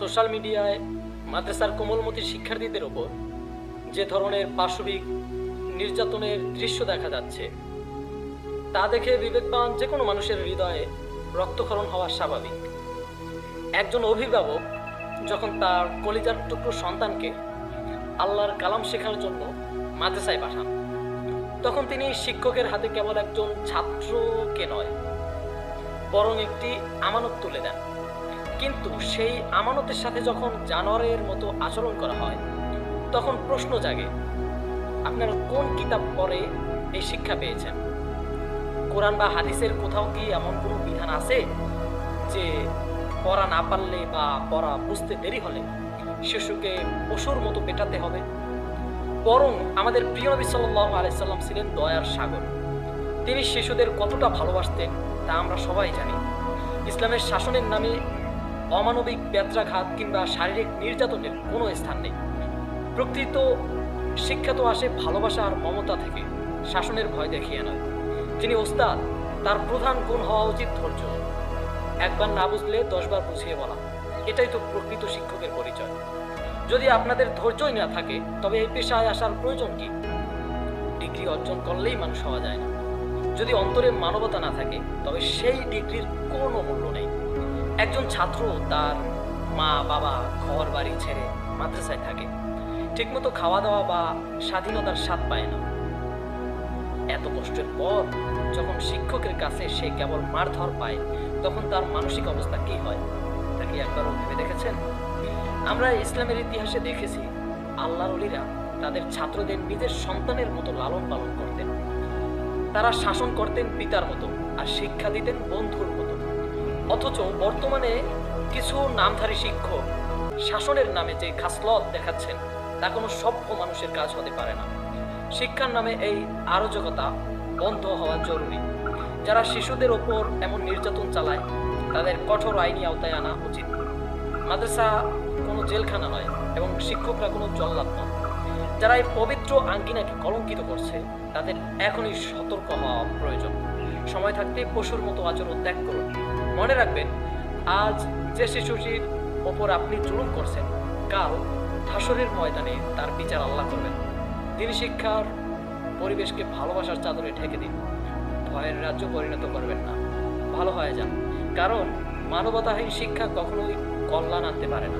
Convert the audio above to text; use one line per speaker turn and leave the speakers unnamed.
Social মিডিয়ায় মাদ্রাসার কোমলমতি শিক্ষার্থীদের ওপর যে ধরনের পাশবিক নির্যাতনের দৃশ্য দেখা যাচ্ছে তা দেখে বিবেকবান যে কোনো মানুষের হৃদয়ে রক্তক্ষরণ হওয়া স্বাভাবিক। একজন অভিভাবক যখন তার কলিজার টুকরো সন্তানকে আল্লাহর কালাম শেখার জন্য মাদ্রাসায় পাঠান, তখন তিনি শিক্ষকের হাতে কেবল একজন ছাত্রকে নয়, বরং একটি আমানত তুলে দেন। কিন্তু সেই আমানতের সাথে যখন জানোয়ারের মতো আচরণ করা হয়, তখন প্রশ্ন জাগে, আপনারা কোন কিতাব পড়ে এই শিক্ষা পেয়েছেন? কোরআন বা হাদিসের কোথাও কি এমন কোনো বিধান আছে যে পড়া না পারলে বা পড়া বুঝতে দেরি হলে শিশুকে পশুর মতো পেটাতে হবে? বরং আমাদের প্রিয় নবী সাল্লাল্লাহু আলাইহি সাল্লাম ছিলেন দয়ার সাগর। তিনি শিশুদের কতটা ভালোবাসতেন তা আমরা সবাই জানি। ইসলামের শাসনের নামে অমানবিক ব্যত্রাঘাত কিংবা শারীরিক নির্যাতনের কোনো স্থান নেই। প্রকৃত শিক্ষা তো আসে ভালোবাসা আর মমতা থেকে, শাসনের ভয় দেখিয়ে নয়। যিনি ওস্তাদ, তার প্রধান গুণ হওয়া উচিত ধৈর্য। একবার না বুঝলে 10 বার বুঝিয়ে বলা, এটাই তো প্রকৃত শিক্ষকের পরিচয়। যদি আপনাদের ধৈর্যই না থাকে তবে এই পেশায় আসার প্রয়োজন কি? ডিগ্রি অর্জন করলেই মানুষ হওয়া যায় না। যদি অন্তরে মানবতা না থাকে তবে সেই ডিগ্রির কোনো মূল্য নেই। একজন ছাত্র তার মা বাবা ঘর বাড়ি ছেড়ে মাদ্রাসায় থাকে, ঠিকমতো খাওয়া দাওয়া বা স্বাধীনতার স্বাদ পায় না। এত কষ্টের পর যখন শিক্ষকের কাছে সে কেবল মারধর পায়, তখন তার মানসিক অবস্থা কি হয় তা কি একবারও ভেবে দেখেছেন? আমরা ইসলামের ইতিহাসে দেখেছি আল্লাহর ওলিরা তাদের ছাত্রদের নিজের সন্তানের মতো লালন পালন করতেন। তারা শাসন করতেন পিতার মতো আর শিক্ষা দিতেন বন্ধুর মতো। অথচ বর্তমানে কিছু নামধারী শিক্ষক শাসনের নামে যে খাসলত দেখাচ্ছেন তা কোনো সভ্য মানুষের কাজ হতে পারে না। শিক্ষার নামে এই আরোজকতা বন্ধ হওয়া জরুরি। যারা শিশুদের ওপর এমন নির্যাতন চালায় তাদের কঠোর আইনি আওতায় আনা উচিত। মাদ্রাসা কোনো জেলখানা নয় এবং শিক্ষকরা কোনো জল্লাদ নয়। যারা এই পবিত্র আঙ্গিনাকে কলঙ্কিত করছে তাদের এখনই সতর্ক হওয়া প্রয়োজন। সময় থাকতে পশুর মতো আচরণ ত্যাগ করুন। মনে রাখবেন, আজ যে শিশুটির ওপর আপনি জুলুম করছেন, কাল হাসরের ময়দানে তার বিচার আল্লাহ করবেন। দিনী শিক্ষার পরিবেশকে ভালোবাসার চাদরে ঢেকে দিন। ভয়ের রাজ্য পরিণত করবেন না, ভালো হয়ে যান। কারণ মানবতাহীন শিক্ষা কখনোই কল্যাণ আনতে পারে না।